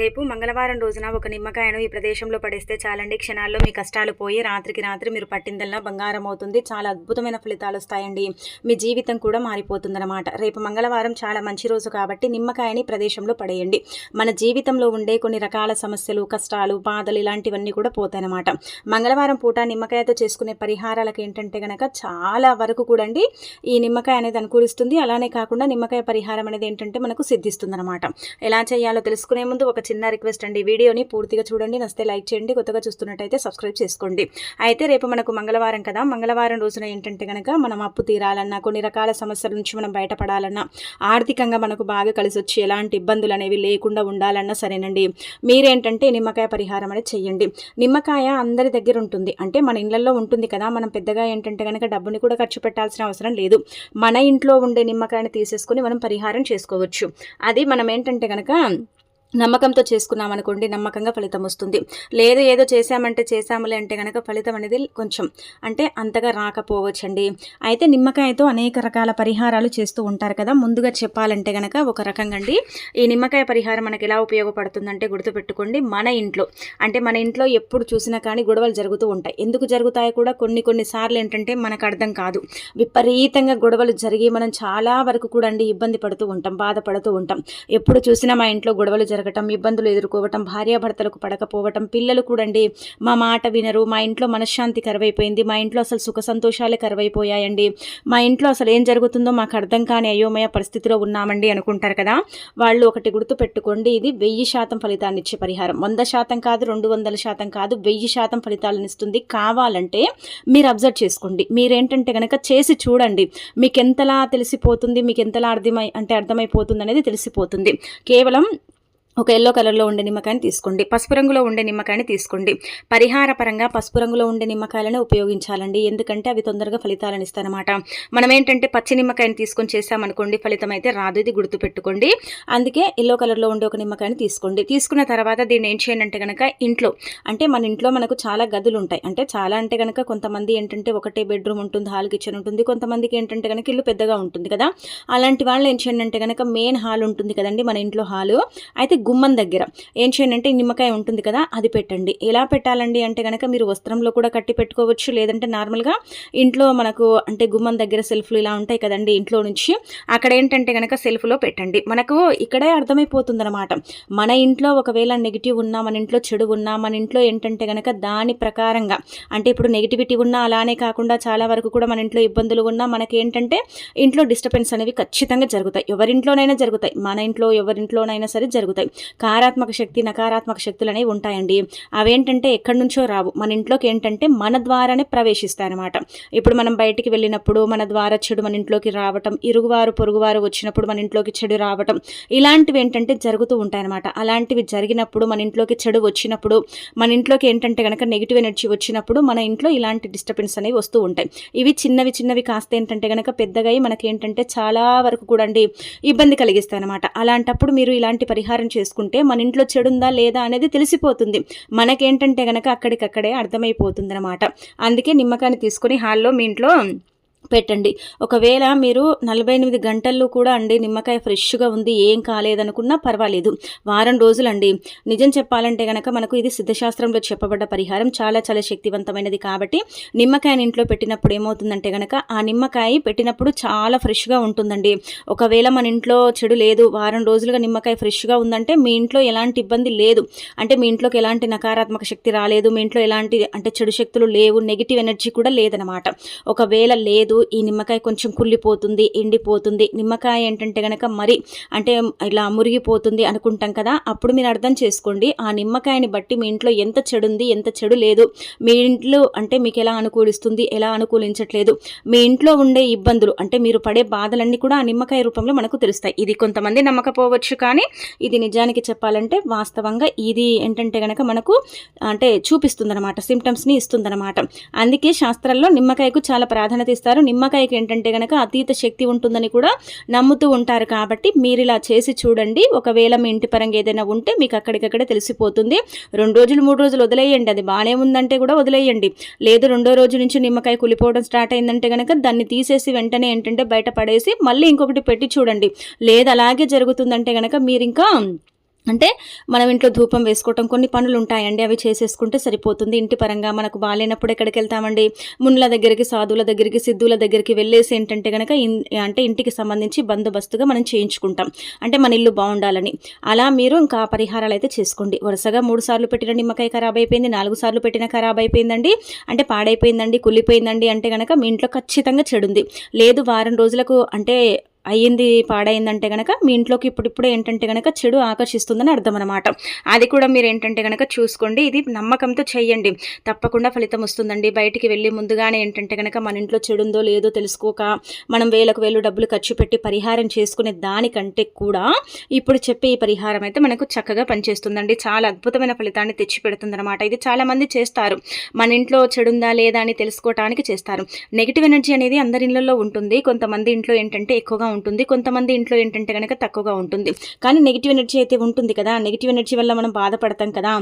రేపు మంగళవారం రోజున ఒక నిమ్మకాయను ఈ ప్రదేశంలో పడేస్తే చాలండి, క్షణాల్లో మీ కష్టాలు పోయి రాత్రికి రాత్రి మీరు పట్టిందల్లా బంగారం అవుతుంది. చాలా అద్భుతమైన ఫలితాలు వస్తాయండి. మీ జీవితం కూడా మారిపోతుందన్నమాట. రేపు మంగళవారం చాలా మంచి రోజు కాబట్టి నిమ్మకాయని ప్రదేశంలో పడేయండి. మన జీవితంలో ఉండే కొన్ని రకాల సమస్యలు, కష్టాలు, బాధలు ఇలాంటివన్నీ కూడా పోతాయన్నమాట. మంగళవారం పూట నిమ్మకాయతో చేసుకునే పరిహారాలకు ఏంటంటే గనక చాలా వరకు కూడా అండి ఈ నిమ్మకాయ అనేది అనుకూలిస్తుంది. అలానే కాకుండా నిమ్మకాయ పరిహారం అనేది ఏంటంటే మనకు సిద్ధిస్తుంది అనమాట. ఎలా చేయాలో తెలుసుకునే ముందు ఒక చిన్న రిక్వెస్ట్ అండి, వీడియోని పూర్తిగా చూడండి, నచ్చితే లైక్ చేయండి, కొత్తగా చూస్తున్నట్టయితే సబ్స్క్రైబ్ చేసుకోండి. అయితే రేపు మనకు మంగళవారం కదా, మంగళవారం రోజున ఏంటంటే కనుక మనం అప్పు తీరాలన్నా, కొన్ని రకాల సమస్యల నుంచి మనం బయటపడాలన్నా, ఆర్థికంగా మనకు బాగా కలిసి వచ్చి ఎలాంటి ఇబ్బందులు అనేవి లేకుండా ఉండాలన్నా సరేనండి, మీరేంటంటే నిమ్మకాయ పరిహారం అనేది చెయ్యండి. నిమ్మకాయ అందరి దగ్గర ఉంటుంది, అంటే మన ఇళ్లలో ఉంటుంది కదా, మనం పెద్దగా ఏంటంటే కనుక డబ్బుని కూడా ఖర్చు పెట్టాల్సిన అవసరం లేదు. మన ఇంట్లో ఉండే నిమ్మకాయని తీసేసుకొని మనం పరిహారం చేసుకోవచ్చు. అది మనం ఏంటంటే కనుక నమ్మకంతో చేసుకున్నామనుకోండి, నమ్మకంగా ఫలితం వస్తుంది. లేదు ఏదో చేశాములే అంటే కనుక ఫలితం అనేది కొంచెం అంటే అంతగా రాకపోవచ్చండి. అయితే నిమ్మకాయతో అనేక రకాల పరిహారాలు చేస్తూ ఉంటారు కదా. ముందుగా చెప్పాలంటే కనుక ఒక రకంగా అండి ఈ నిమ్మకాయ పరిహారం మనకి ఎలా ఉపయోగపడుతుందంటే గుర్తుపెట్టుకోండి, మన ఇంట్లో ఎప్పుడు చూసినా కానీ గొడవలు జరుగుతూ ఉంటాయి. ఎందుకు జరుగుతాయో కూడా కొన్ని సార్లు ఏంటంటే మనకు అర్థం కాదు. విపరీతంగా గొడవలు జరిగి మనం చాలా వరకు కూడా అండి ఇబ్బంది పడుతూ ఉంటాం, బాధపడుతూ ఉంటాం. ఎప్పుడు చూసినా మా ఇంట్లో గొడవలు జరగటం, ఇబ్బందులు ఎదుర్కోవటం, భార్యాభర్తలకు పడకపోవటం, పిల్లలు కూడా అండి మా మాట వినరు, మా ఇంట్లో మనశ్శాంతి కరువైపోయింది, మా ఇంట్లో అసలు సుఖ సంతోషాలే కరువైపోయాయండి, మా ఇంట్లో అసలు ఏం జరుగుతుందో మాకు అర్థం కాని అయోమయ పరిస్థితిలో ఉన్నామండి అనుకుంటారు కదా. వాళ్ళు ఒకటి గుర్తు పెట్టుకోండి, ఇది 1000% ఫలితాన్ని ఇచ్చే పరిహారం. 100% కాదు, 200% కాదు, 1000% ఫలితాలను ఇస్తుంది. కావాలంటే మీరు అబ్జర్వ్ చేసుకోండి, మీరేంటంటే కనుక చేసి చూడండి, మీకు ఎంతలా తెలిసిపోతుంది, మీకు ఎంతలా అర్థమైపోతుంది అనేది తెలిసిపోతుంది. కేవలం ఒక ఎల్లో కలర్లో ఉండే నిమ్మకాయని తీసుకోండి, పసుపు రంగులో ఉండే నిమ్మకాయని తీసుకోండి. పరిహార పరంగా పసుపు రంగులో ఉండే నిమ్మకాయలను ఉపయోగించాలండి, ఎందుకంటే అవి తొందరగా ఫలితాలను ఇస్తాయన్నమాట. మనం ఏంటంటే పచ్చి నిమ్మకాయని తీసుకొని చేసామనుకోండి ఫలితం అయితే రాదు, ఇది గుర్తుపెట్టుకోండి. అందుకే ఎల్లో కలర్లో ఉండే ఒక నిమ్మకాయని తీసుకోండి. తీసుకున్న తర్వాత దీన్ని ఏం చేయండి అంటే కనుక మన ఇంట్లో మనకు చాలా గదులు ఉంటాయి, అంటే కనుక కొంతమంది ఏంటంటే ఒకటే బెడ్రూమ్ ఉంటుంది, హాల్ కిచెన్ ఉంటుంది, కొంతమందికి ఏంటంటే కనుక ఇల్లు పెద్దగా ఉంటుంది కదా. అలాంటి వాళ్ళు ఏం చేయండి అంటే కనుక మెయిన్ హాల్ ఉంటుంది కదండి మన ఇంట్లో హాలు, అయితే గుమ్మం దగ్గర ఏం చేయండి అంటే నిమ్మకాయ ఉంటుంది కదా అది పెట్టండి. ఎలా పెట్టాలండి అంటే కనుక మీరు వస్త్రంలో కూడా కట్టి పెట్టుకోవచ్చు, లేదంటే నార్మల్గా ఇంట్లో మనకు అంటే గుమ్మం దగ్గర సెల్ఫ్లు ఇలా ఉంటాయి కదండి, ఇంట్లో నుంచి అక్కడ ఏంటంటే కనుక సెల్ఫ్లో పెట్టండి. మనకు ఇక్కడే అర్థమైపోతుంది అనమాట, మన ఇంట్లో ఒకవేళ నెగిటివ్ ఉన్నా, మన ఇంట్లో చెడు ఉన్నా, మన ఇంట్లో ఏంటంటే కనుక దాని ప్రకారంగా అంటే ఇప్పుడు నెగిటివిటీ ఉన్నా, అలానే కాకుండా చాలా వరకు కూడా మన ఇంట్లో ఇబ్బందులు ఉన్నా మనకి ఏంటంటే ఇంట్లో డిస్టర్బెన్స్ అనేవి ఖచ్చితంగా జరుగుతాయి. ఎవరింట్లోనైనా జరుగుతాయి, మన ఇంట్లో ఎవరింట్లోనైనా సరే జరుగుతాయి. కారాత్మక శక్తి, నకారాత్మక శక్తులు అనేవి ఉంటాయండి. అవేంటంటే ఎక్కడి నుంచో రావు, మన ఇంట్లోకి ఏంటంటే మన ద్వారానే ప్రవేశిస్తాయన్నమాట. ఇప్పుడు మనం బయటికి వెళ్ళినప్పుడు మన ద్వారా చెడు మన ఇంట్లోకి రావటం, ఇరుగువారు పొరుగువారు వచ్చినప్పుడు మన ఇంట్లోకి చెడు రావటం, ఇలాంటివి ఏంటంటే జరుగుతూ ఉంటాయన్నమాట. అలాంటివి జరిగినప్పుడు, మన ఇంట్లోకి చెడు వచ్చినప్పుడు, మన ఇంట్లోకి ఏంటంటే కనుక నెగిటివ్ ఎనర్జీ వచ్చినప్పుడు మన ఇంట్లో ఇలాంటి డిస్టర్బెన్స్ అనేవి వస్తూ ఉంటాయి. ఇవి చిన్నవి కాస్త ఏంటంటే కనుక పెద్దగా మనకి ఏంటంటే చాలా వరకు కూడా అండి ఇబ్బంది కలిగిస్తాయి అనమాట. అలాంటప్పుడు మీరు ఇలాంటి పరిహారం చేసుకుంటే మన ఇంట్లో చెడుందా లేదా అనేది తెలిసిపోతుంది, మనకేంటంటే గనక అక్కడికక్కడే అర్థమైపోతుంది అనమాట. అందుకే నిమ్మకాయని తీసుకొని హాల్లో మీ ఇంట్లో పెట్టండి. ఒకవేళ మీరు 48 గంటల్లో కూడా అండి నిమ్మకాయ ఫ్రెష్గా ఉంది, ఏం కాలేదనుకున్నా పర్వాలేదు, వారం రోజులండి. నిజం చెప్పాలంటే కనుక మనకు ఇది సిద్ధశాస్త్రంలో చెప్పబడ్డ పరిహారం, చాలా చాలా శక్తివంతమైనది. కాబట్టి నిమ్మకాయని ఇంట్లో పెట్టినప్పుడు ఏమవుతుందంటే కనుక ఆ నిమ్మకాయ పెట్టినప్పుడు చాలా ఫ్రెష్గా ఉంటుందండి. ఒకవేళ మన ఇంట్లో చెడు లేదు, వారం రోజులుగా నిమ్మకాయ ఫ్రెష్గా ఉందంటే మీ ఇంట్లో ఎలాంటి ఇబ్బంది లేదు, అంటే మీ ఇంట్లోకి ఎలాంటి నకారాత్మక శక్తి రాలేదు, మీ ఇంట్లో ఎలాంటి చెడు శక్తులు లేవు, నెగిటివ్ ఎనర్జీ కూడా లేదనమాట. ఒకవేళ లేదు, ఈ నిమ్మకాయ కొంచెం కుళ్ళిపోతుంది, ఎండిపోతుంది, నిమ్మకాయ ఏంటంటే గనక మరి ఇలా మురిగిపోతుంది అనుకుంటాం కదా, అప్పుడు మీరు అర్థం చేసుకోండి ఆ నిమ్మకాయని బట్టి మీ ఇంట్లో ఎంత చెడు ఉంది, ఎంత చెడు లేదు, మీ ఇంట్లో మీకు ఎలా అనుకూలిస్తుంది, ఎలా అనుకూలించట్లేదు, మీ ఇంట్లో ఉండే ఇబ్బందులు మీరు పడే బాధలన్నీ కూడా ఆ నిమ్మకాయ రూపంలో మనకు తెలుస్తాయి. ఇది కొంతమంది నమ్మకపోవచ్చు, కానీ ఇది నిజానికి చెప్పాలంటే వాస్తవంగా ఇది ఏంటంటే గనక మనకు చూపిస్తుందన్నమాట, సిమ్టమ్స్ని ఇస్తుందన్నమాట. అందుకే శాస్త్రాల్లో నిమ్మకాయకు చాలా ప్రాధాన్యత ఇస్తారు. నిమ్మకాయకి ఏంటంటే గనక అతీత శక్తి ఉంటుందని కూడా నమ్ముతూ ఉంటారు. కాబట్టి మీరు ఇలా చేసి చూడండి. ఒకవేళ మీ ఇంటి పరంగా ఏదైనా ఉంటే మీకు అక్కడికక్కడే తెలిసిపోతుంది. 2 రోజులు 3 రోజులు వదిలేయండి, అది బాగానే ఉందంటే కూడా వదిలేయండి. లేదు 2వ రోజు నుంచి నిమ్మకాయ కులిపోవడం స్టార్ట్ అయిందంటే కనుక దాన్ని తీసేసి వెంటనే ఏంటంటే బయట పడేసి మళ్ళీ ఇంకొకటి పెట్టి చూడండి. లేదు అలాగే జరుగుతుందంటే కనుక మీరు ఇంకా అంటే మనం ఇంట్లో ధూపం వేసుకోవటం కొన్ని పనులు ఉంటాయండి, అవి చేసేసుకుంటే సరిపోతుంది. ఇంటి పరంగా మనకు బాగాలేనప్పుడు ఎక్కడికి వెళ్తామండి, మునుల దగ్గరికి, సాధువుల దగ్గరికి, సిద్ధువుల దగ్గరికి వెళ్ళేసి ఏంటంటే కనుక అంటే ఇంటికి సంబంధించి బందోబస్తుగా మనం చేయించుకుంటాం, అంటే మన ఇల్లు బాగుండాలని. అలా మీరు ఇంకా పరిహారాలు అయితే చేసుకోండి. వరుసగా 3 సార్లు పెట్టిన నిమ్మకాయ ఖరాబ్ అయిపోయింది, 4 సార్లు పెట్టిన ఖరాబ్ అయిపోయిందండి, అంటే పాడైపోయిందండి, కుళ్ళిపోయిందండి అంటే కనుక మీ ఇంట్లో ఖచ్చితంగా చెడుంది. లేదు వారం రోజులకు అంటే అయ్యింది, పాడైందంటే గనక మీ ఇంట్లోకి ఇప్పుడిప్పుడే ఏంటంటే గనక చెడు ఆకర్షిస్తుందని అర్థం అనమాట. అది కూడా మీరు ఏంటంటే గనక చూసుకోండి. ఇది నమ్మకంతో చేయండి, తప్పకుండా ఫలితం వస్తుందండి. బయటికి వెళ్ళి ముందుగానే ఏంటంటే గనక మన ఇంట్లో చెడు ఉందో లేదో తెలుసుకోక మనం వేలకు వేలు డబ్బులు ఖర్చు పెట్టి పరిహారం చేసుకునే దానికంటే కూడా ఇప్పుడు చెప్పే ఈ పరిహారం అయితే మనకు చక్కగా పనిచేస్తుందండి. చాలా అద్భుతమైన ఫలితాన్ని తెచ్చి పెడుతుందన్నమాట. ఇది చాలామంది చేస్తారు, మన ఇంట్లో చెడుందా లేదా అని తెలుసుకోవటానికి చేస్తారు. నెగిటివ్ ఎనర్జీ అనేది అందరి ఇళ్లలో ఉంటుంది. కొంతమంది ఇంట్లో ఏంటంటే ఎక్కువగా ఉంటుంది, కొంతమంది ఇంట్లో ఏంటంటే కనుక తక్కువగా ఉంటుంది. కానీ నెగిటివ్ ఎనర్జీ అయితే ఉంటుంది కదా, నెగిటివ్ ఎనర్జీ వల్ల మనం బాధపడతాం కదా.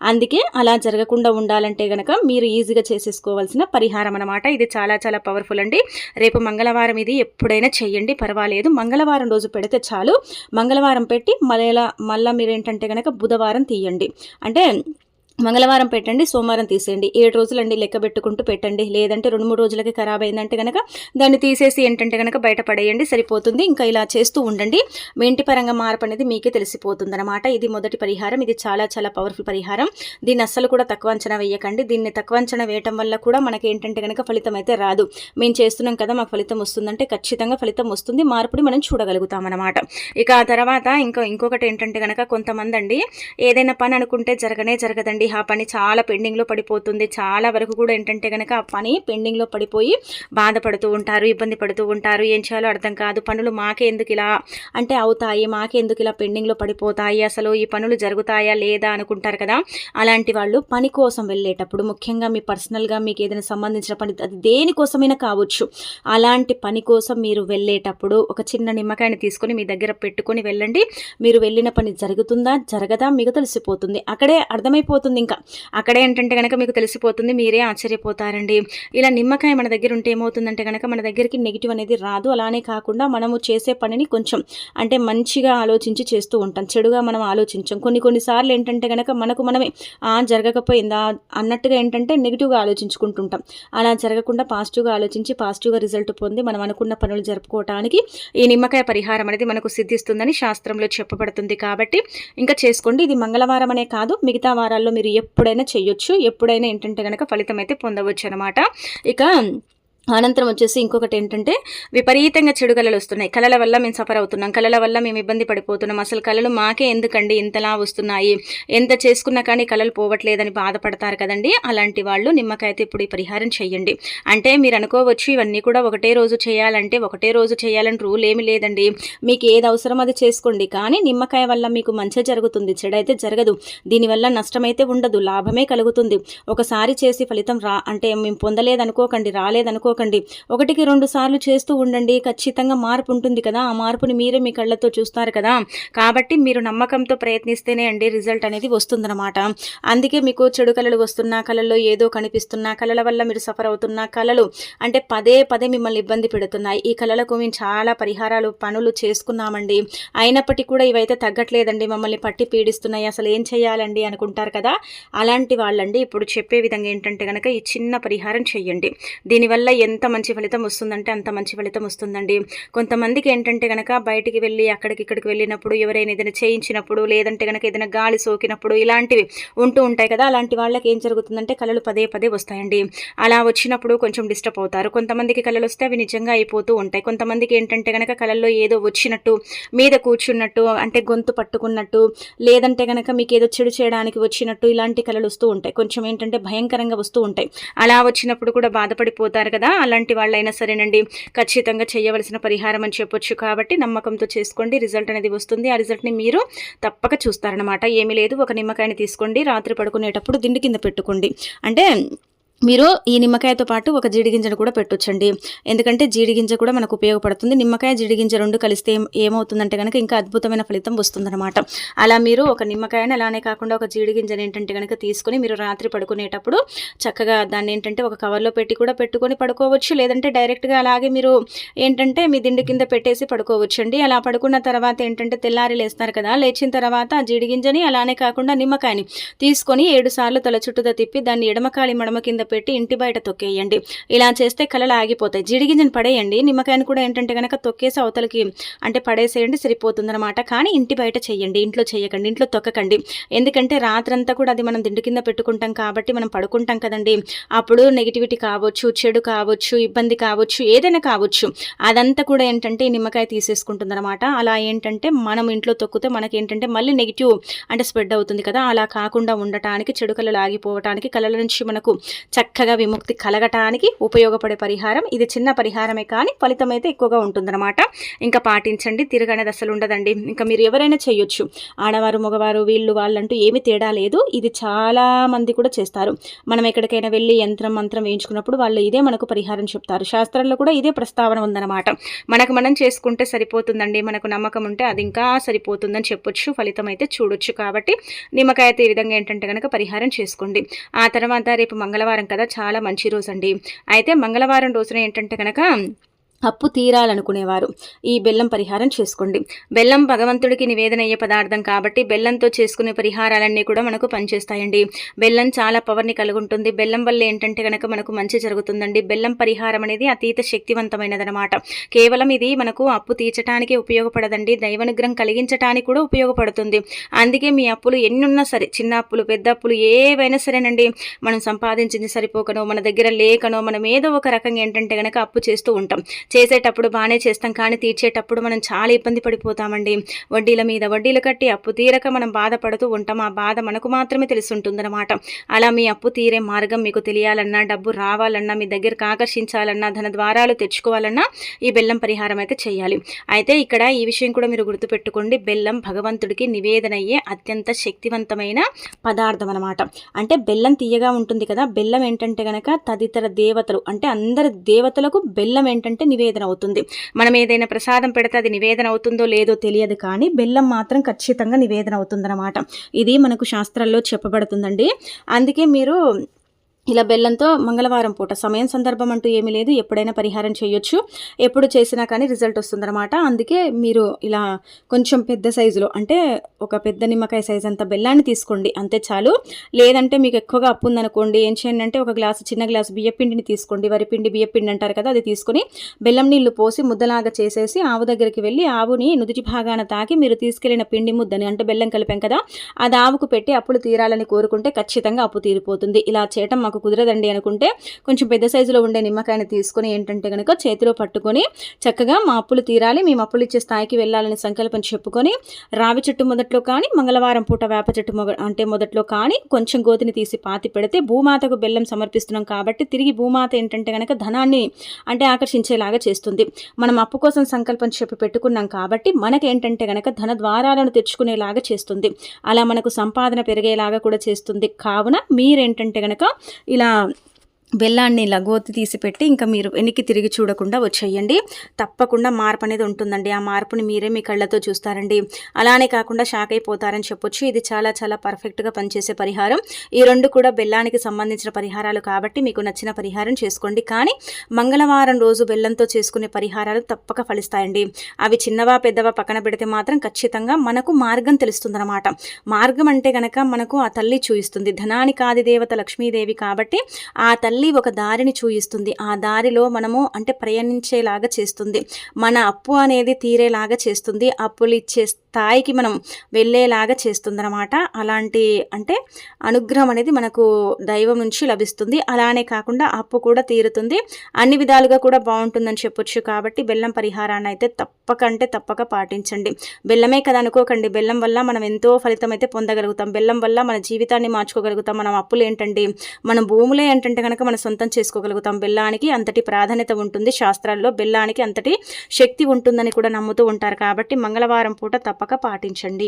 అందుకే అలా జరగకుండా ఉండాలంటే కనుక మీరు ఈజీగా చేసేసుకోవాల్సిన పరిహారం అనమాట. ఇది చాలా చాలా పవర్ఫుల్ అండి. రేపు మంగళవారం ఇది ఎప్పుడైనా చెయ్యండి, పర్వాలేదు. మంగళవారం రోజు పెడితే చాలు. మంగళవారం పెట్టి మళ్ళీ మీరు ఏంటంటే కనుక బుధవారం తీయండి. అంటే మంగళవారం పెట్టండి, సోమవారం తీసేయండి. 7 రోజులండి లెక్క పెట్టుకుంటూ పెట్టండి. లేదంటే 2-3 రోజులకి ఖరాబ్ అయిందంటే కనుక దాన్ని తీసేసి ఏంటంటే కనుక బయట పడేయండి, సరిపోతుంది. ఇంకా ఇలా చేస్తూ ఉండండి, మీ ఇంటి పరంగా మార్పు అనేది మీకే తెలిసిపోతుంది అనమాట. ఇది మొదటి పరిహారం. ఇది చాలా చాలా పవర్ఫుల్ పరిహారం. దీన్ని అస్సలు కూడా తక్కువ అంచనా వేయకండి. దీన్ని తక్కువ అంచనా వేయటం వల్ల కూడా మనకి ఏంటంటే కనుక ఫలితం అయితే రాదు. మేము చేస్తున్నాం కదా మాకు ఫలితం వస్తుందంటే ఖచ్చితంగా ఫలితం వస్తుంది, మార్పుని మనం చూడగలుగుతాం అనమాట. ఇక ఆ తర్వాత ఇంకొకటి ఏంటంటే కనుక కొంతమంది అండి ఏదైనా పని అనుకుంటే జరగదండి. ఆ పని చాలా పెండింగ్లో పడిపోతుంది. చాలా వరకు కూడా ఏంటంటే కనుక ఆ పని పెండింగ్లో పడిపోయి బాధపడుతూ ఉంటారు, ఇబ్బంది పడుతూ ఉంటారు. ఏం చేయాలో అర్థం కాదు, పనులు మాకే ఎందుకు ఇలా అంటే అవుతాయి, మాకే ఎందుకు ఇలా పెండింగ్లో పడిపోతాయి, అసలు ఈ పనులు జరుగుతాయా లేదా అనుకుంటారు కదా. అలాంటి వాళ్ళు పని కోసం వెళ్ళేటప్పుడు, ముఖ్యంగా మీ పర్సనల్గా మీకు ఏదైనా సంబంధించిన పని, అది దేనికోసమైనా కావచ్చు, అలాంటి పని కోసం మీరు వెళ్ళేటప్పుడు ఒక చిన్న నిమ్మకాయని తీసుకొని మీ దగ్గర పెట్టుకొని వెళ్ళండి. మీరు వెళ్ళిన పని జరుగుతుందా జరగదా మీకు తెలిసిపోతుంది. అక్కడే అర్థమైపోతుంది. ఇంకా అక్కడే ఏంటంటే కనుక మీకు తెలిసిపోతుంది, మీరే ఆశ్చర్యపోతారండి. ఇలా నిమ్మకాయ మన దగ్గర ఉంటే ఏమవుతుందంటే కనుక మన దగ్గరికి నెగిటివ్ అనేది రాదు. అలానే కాకుండా మనము చేసే పనిని కొంచెం అంటే మంచిగా ఆలోచించి చేస్తూ ఉంటాం, చెడుగా మనం ఆలోచించాం. కొన్నిసార్లు ఏంటంటే కనుక మనకు మనమే జరగకపోయిందా అన్నట్టుగా ఏంటంటే నెగిటివ్గా ఆలోచించుకుంటుంటాం. అలా జరగకుండా పాజిటివ్గా ఆలోచించి పాజిటివ్గా రిజల్ట్ పొంది మనం అనుకున్న పనులు జరుపుకోవడానికి ఈ నిమ్మకాయ పరిహారం అనేది మనకు సిద్ధిస్తుందని శాస్త్రంలో చెప్పబడుతుంది. కాబట్టి ఇంకా చేసుకోండి. ఇది మంగళవారం అనే కాదు, మిగతా వారాల్లో మీరు ఎప్పుడైనా చేయొచ్చు, ఎప్పుడైనా ఏంటంటే కనుక ఫలితం అయితే పొందవచ్చు అనమాట. ఇక అనంతరం వచ్చేసి ఇంకొకటి ఏంటంటే విపరీతంగా చెడు కళలు వస్తున్నాయి, కళల వల్ల మేము సఫర్ అవుతున్నాం, కళల వల్ల మేము ఇబ్బంది పడిపోతున్నాం, అసలు కళలు మాకే ఎందుకండి ఇంతలా వస్తున్నాయి, ఎంత చేసుకున్నా కానీ కళలు పోవట్లేదని బాధపడతారు కదండి. అలాంటి వాళ్ళు నిమ్మకాయతో ఇప్పుడు ఈ పరిహారం చేయండి. అంటే మీరు అనుకోవచ్చు ఇవన్నీ కూడా ఒకటే రోజు చేయాలంటే ఒకటే రోజు చేయాలని రూల్ ఏమి లేదండి. మీకు ఏది అవసరం అది చేసుకోండి. కానీ నిమ్మకాయ వల్ల మీకు మంచి జరుగుతుంది, చెడైతే జరగదు. దీనివల్ల నష్టమైతే ఉండదు, లాభమే కలుగుతుంది. ఒకసారి చేసి ఫలితం అంటే మేము పొందలేదనుకోకండి, రాలేదనుకోకండి, 1-2 సార్లు చేస్తూ ఉండండి, ఖచ్చితంగా మార్పు ఉంటుంది కదా. ఆ మార్పుని మీరే మీ కళ్ళతో చూస్తారు కదా. కాబట్టి మీరు నమ్మకంతో ప్రయత్నిస్తేనే అండి రిజల్ట్ అనేది వస్తుందన్నమాట. అందుకే మీకు చెడు కళలు వస్తున్నా, కళల్లో ఏదో కనిపిస్తున్నా, కళల వల్ల మీరు సఫర్ అవుతున్నా, కళలు అంటే పదే మిమ్మల్ని ఇబ్బంది పెడుతున్నాయి, ఈ కళలకు మేము చాలా పరిహారాలు పనులు చేసుకున్నామండి, అయినప్పటికీ కూడా ఇవైతే తగ్గట్లేదండి, మమ్మల్ని పట్టి పీడిస్తున్నాయి, అసలు ఏం చేయాలండి అనుకుంటారు కదా. అలాంటి వాళ్ళండి ఇప్పుడు చెప్పే విధంగా ఏంటంటే కనుక ఈ చిన్న పరిహారం చెయ్యండి. దీనివల్ల ఎంత మంచి ఫలితం వస్తుందంటే అంత మంచి ఫలితం వస్తుందండి. కొంతమందికి ఏంటంటే కనుక బయటికి వెళ్ళి ఇక్కడికి వెళ్ళినప్పుడు, ఎవరైనా ఏదైనా చేయించినప్పుడు, లేదంటే కనుక ఏదైనా గాలి సోకినప్పుడు ఇలాంటివి ఉంటూ ఉంటాయి కదా. అలాంటి వాళ్ళకి ఏం జరుగుతుందంటే కళలు పదే వస్తాయండి. అలా వచ్చినప్పుడు కొంచెం డిస్టర్బ్ అవుతారు. కొంతమందికి కళలు వస్తే అవి నిజంగా అయిపోతూ ఉంటాయి. కొంతమందికి ఏంటంటే కనుక కళల్లో ఏదో వచ్చినట్టు, మీద కూర్చున్నట్టు, అంటే గొంతు పట్టుకున్నట్టు, లేదంటే కనుక మీకు ఏదో చెడు చేయడానికి వచ్చినట్టు ఇలాంటి కళలు వస్తూ ఉంటాయి. కొంచెం ఏంటంటే భయంకరంగా వస్తూ ఉంటాయి. అలా వచ్చినప్పుడు కూడా బాధపడిపోతారు కదా. అలాంటి వాళ్ళైనా సరేనండి ఖచ్చితంగా చేయవలసిన పరిహారం అని చెప్పొచ్చు. కాబట్టి నమ్మకంతో చేసుకోండి, రిజల్ట్ అనేది వస్తుంది. ఆ రిజల్ట్ని మీరు తప్పక చూస్తారనమాట. ఏమీ లేదు, ఒక నిమ్మకాయని తీసుకోండి, రాత్రి పడుకునేటప్పుడు దిండు కింద పెట్టుకోండి. అంటే మీరు ఈ నిమ్మకాయతో పాటు ఒక జీడిగింజను కూడా పెట్టొచ్చండి. ఎందుకంటే జీడిగింజ కూడా మనకు ఉపయోగపడుతుంది. నిమ్మకాయ, జీడిగింజ 2 కలిస్తే ఏమవుతుందంటే గనక ఇంకా అద్భుతమైన ఫలితం వస్తుందన్నమాట. అలా మీరు ఒక నిమ్మకాయని అలానే కాకుండా ఒక జీడిగింజని ఏంటంటే గనక తీసుకొని మీరు రాత్రి పడుకునేటప్పుడు చక్కగా దాన్ని ఏంటంటే ఒక కవర్లో పెట్టి కూడా పెట్టుకొని పడుకోవచ్చు. లేదంటే డైరెక్ట్‌గా అలాగే మీరు ఏంటంటే మీ దిండు కింద పెట్టేసి పడుకోవచ్చండి. అలా పడుకున్న తర్వాత ఏంటంటే తెల్లారి లేస్తారు కదా! లేచిన తర్వాత ఆ జీడిగింజని అలానే కాకుండా నిమ్మకాయని తీసుకొని 7 సార్లు తల చుట్టూతా తిప్పి దాన్ని ఎడమకాలి మడమ కింద పెట్టి ఇంటి బయట తొక్కేయండి. ఇలా చేస్తే కలలు ఆగిపోతాయి. జీడిగింజను పడేయండి. నిమ్మకాయను కూడా ఏంటంటే గనక తొక్కేసి అవతలకి అంటే పడేసేయండి, సరిపోతుందనమాట. కానీ ఇంటి బయట చెయ్యండి, ఇంట్లో చేయకండి, ఇంట్లో తొక్కకండి. ఎందుకంటే రాత్రంతా కూడా అది మనం దిండు కింద పెట్టుకుంటాం కాబట్టి మనం పడుకుంటాం కదండి. అప్పుడు నెగిటివిటీ కావచ్చు, చెడు కావచ్చు, ఇబ్బంది కావచ్చు, ఏదైనా కావచ్చు, అదంతా కూడా ఏంటంటే ఈ నిమ్మకాయ తీసేసుకుంటుందనమాట. అలా ఏంటంటే మనం ఇంట్లో తొక్కితే మనకేంటంటే మళ్ళీ నెగిటివ్ అంటే స్ప్రెడ్ అవుతుంది కదా. అలా కాకుండా ఉండటానికి, చెడు కళలు ఆగిపోవటానికి, కళల నుంచి మనకు చక్కగా విముక్తి కలగటానికి ఉపయోగపడే పరిహారం ఇది. చిన్న పరిహారమే కానీ ఫలితం అయితే ఎక్కువగా ఉంటుందన్నమాట. ఇంకా పాటించండి, తిరగనేది అసలు ఉండదండి. ఇంకా మీరు ఎవరైనా చేయొచ్చు, ఆడవారు మగవారు వీళ్ళు వాళ్ళంటూ ఏమి తేడా లేదు. ఇది చాలా మంది కూడా చేస్తారు. మనం ఎక్కడికైనా వెళ్ళి యంత్రం మంత్రం వేయించుకున్నప్పుడు వాళ్ళు ఇదే మనకు పరిహారం చెప్తారు. శాస్త్రాల్లో కూడా ఇదే ప్రస్తావన ఉందన్నమాట. మనకు మనం చేసుకుంటే సరిపోతుందండి, మనకు నమ్మకం ఉంటే అది ఇంకా సరిపోతుందని చెప్పొచ్చు, ఫలితం అయితే చూడొచ్చు. కాబట్టి నిమ్మకాయ అయితే ఈ విధంగా ఏంటంటే కనుక పరిహారం చేసుకోండి. ఆ తర్వాత రేపు మంగళవారం కదా, చాలా మంచి రోజు అండి. అయితే మంగళవారం రోజున ఏంటంటే కనుక అప్పు తీరాలనుకునేవారు ఈ బెల్లం పరిహారం చేసుకోండి. బెల్లం భగవంతుడికి నివేదన అయ్యే పదార్థం కాబట్టి బెల్లంతో చేసుకునే పరిహారాలన్నీ కూడా మనకు పనిచేస్తాయండి. బెల్లం చాలా పవర్ని కలిగి ఉంటుంది. బెల్లం వల్ల ఏంటంటే కనుక మనకు మంచి జరుగుతుందండి. బెల్లం పరిహారం అనేది అతీత శక్తివంతమైనదనమాట. కేవలం ఇది మనకు అప్పు తీర్చడానికి ఉపయోగపడదండి, దైవానుగ్రహం కలిగించడానికి కూడా ఉపయోగపడుతుంది. అందుకే మీ అప్పులు ఎన్నున్నా సరే, చిన్న అప్పులు పెద్ద అప్పులు ఏవైనా సరేనండి, మనం సంపాదించింది సరిపోకనో, మన దగ్గర లేకనో, మనం ఏదో ఒక రకంగా ఏంటంటే కనుక అప్పు చేస్తూ ఉంటాం. చేసేటప్పుడు బాగానే చేస్తాం, కానీ తీర్చేటప్పుడు మనం చాలా ఇబ్బంది పడిపోతామండి. వడ్డీల మీద వడ్డీలు కట్టి అప్పు తీరక మనం బాధపడుతూ ఉంటాం. ఆ బాధ మనకు మాత్రమే తెలిసి ఉంటుందన్నమాట. అలా మీ అప్పు తీరే మార్గం మీకు తెలియాలన్నా, డబ్బు రావాలన్నా, మీ దగ్గరకు ఆకర్షించాలన్నా, ధన ద్వారాలు తెచ్చుకోవాలన్నా ఈ బెల్లం పరిహారం అయితే చేయాలి. అయితే ఇక్కడ ఈ విషయం కూడా మీరు గుర్తుపెట్టుకోండి, బెల్లం భగవంతుడికి నివేదన అయ్యే అత్యంత శక్తివంతమైన పదార్థం అనమాట. అంటే బెల్లం తీయగా ఉంటుంది కదా, బెల్లం ఏంటంటే కనుక తదితర దేవతలు అంటే అందరి దేవతలకు బెల్లం ఏంటంటే నివేదన అవుతుంది. మనం ఏదైనా ప్రసాదం పెడితే అది నివేదన అవుతుందో లేదో తెలియదు, కానీ బెల్లం మాత్రం ఖచ్చితంగా నివేదన అవుతుందన్నమాట. ఇది మనకు శాస్త్రాల్లో చెప్పబడుతుందండి. అందుకే మీరు ఇలా బెల్లంతో మంగళవారం పూట సమయం సందర్భం అంటూ ఏమీ లేదు, ఎప్పుడైనా పరిహారం చేయొచ్చు, ఎప్పుడు చేసినా కానీ రిజల్ట్ వస్తుందన్నమాట. అందుకే మీరు ఇలా కొంచెం పెద్ద సైజులో అంటే ఒక పెద్ద నిమ్మకాయ సైజు అంత బెల్లాన్ని తీసుకోండి, అంతే చాలు. లేదంటే మీకు ఎక్కువగా అప్పు ఉందనుకోండి, ఏం చేయండి అంటే ఒక గ్లాసు, చిన్న గ్లాసు బియ్యపిండిని తీసుకోండి, వరిపిండి బియ్యపిండి అంటారు కదా, అది తీసుకొని బెల్లం నీళ్లు పోసి ముద్దలాగా చేసేసి ఆవు దగ్గరికి వెళ్ళి ఆవుని నుదుటి భాగాన తాకి మీరు తీసుకెళ్లిన పిండి ముద్దని అంటే బెల్లం కలిపాం కదా, అది ఆవుకు పెట్టి అప్పులు తీరాలని కోరుకుంటే ఖచ్చితంగా అప్పు తీరిపోతుంది. ఇలా చేయటం మాకు కుదరదండి అనుకుంటే కొంచెం పెద్ద సైజులో ఉండే నిమ్మకాయని తీసుకొని ఏంటంటే కనుక చేతిలో పట్టుకొని చక్కగా మా అప్పులు తీరాలి, మేము అప్పులు ఇచ్చే స్థాయికి వెళ్ళాలని సంకల్పం చెప్పుకొని రావి చెట్టు మొదట్లో కానీ మంగళవారం పూట వేప చెట్టు అంటే మొదట్లో కానీ కొంచెం గోతిని తీసి పాతి పెడితే భూమాతకు బెల్లం సమర్పిస్తున్నాం కాబట్టి తిరిగి భూమాత ఏంటంటే కనుక ధనాన్ని అంటే ఆకర్షించేలాగా చేస్తుంది. మనం అప్పు కోసం సంకల్పం చెప్పి పెట్టుకున్నాం కాబట్టి మనకేంటంటే కనుక ధన ద్వారాలను తెచ్చుకునేలాగా చేస్తుంది. అలా మనకు సంపాదన పెరిగేలాగా కూడా చేస్తుంది. కావున మీరేంటంటే కనుక ఇలా బెల్లాన్ని ఇలా గోతి తీసి పెట్టి ఇంకా మీరు వెనక్కి తిరిగి చూడకుండా వచ్చేయండి. తప్పకుండా మార్పు అనేది ఉంటుందండి. ఆ మార్పుని మీరే మీ కళ్ళతో చూస్తారండి. అలానే కాకుండా షాక్ అయిపోతారని చెప్పొచ్చు. ఇది చాలా చాలా పర్ఫెక్ట్గా పనిచేసే పరిహారం. ఈ రెండు కూడా బెల్లానికి సంబంధించిన పరిహారాలు కాబట్టి మీకు నచ్చిన పరిహారం చేసుకోండి. కానీ మంగళవారం రోజు బెల్లంతో చేసుకునే పరిహారాలు తప్పక ఫలిస్తాయండి. అవి చిన్నవా పెద్దవా పక్కన పెడితే మాత్రం ఖచ్చితంగా మనకు మార్గం తెలుస్తుందన్నమాట. మార్గం అంటే కనుక మనకు ఆ తల్లి చూయిస్తుంది. ధనానికి ఆది దేవత లక్ష్మీదేవి కాబట్టి ఆ తల్లి ఒక దారిని చూయిస్తుంది. ఆ దారిలో మనము అంటే ప్రయాణించేలాగా చేస్తుంది. మన అప్పు అనేది తీరేలాగా చేస్తుంది. అప్పులు ఇచ్చే స్థాయికి మనం వెళ్ళేలాగా చేస్తుందన్నమాట. అలాంటి అంటే అనుగ్రహం అనేది మనకు దైవం నుంచి లభిస్తుంది. అలానే కాకుండా అప్పు కూడా తీరుతుంది, అన్ని విధాలుగా కూడా బాగుంటుందని చెప్పొచ్చు. కాబట్టి బెల్లం పరిహారాన్ని అయితే తప్పక పాటించండి. బెల్లమే కదా అనుకోకండి, బెల్లం వల్ల మనం ఎంతో ఫలితం అయితే పొందగలుగుతాం. బెల్లం వల్ల మన జీవితాన్ని మార్చుకోగలుగుతాం. మనం అప్పులు ఏంటండి, మన భూములే ఏంటంటే కనుక మన సొంతం చేసుకోగలుగుతాం. బెల్లానికి అంతటి ప్రాధాన్యత ఉంటుంది. శాస్త్రాల్లో బెల్లానికి అంతటి శక్తి ఉంటుందని కూడా నమ్ముతూ ఉంటారు. కాబట్టి మంగళవారం పూట తప్పక పాటించండి.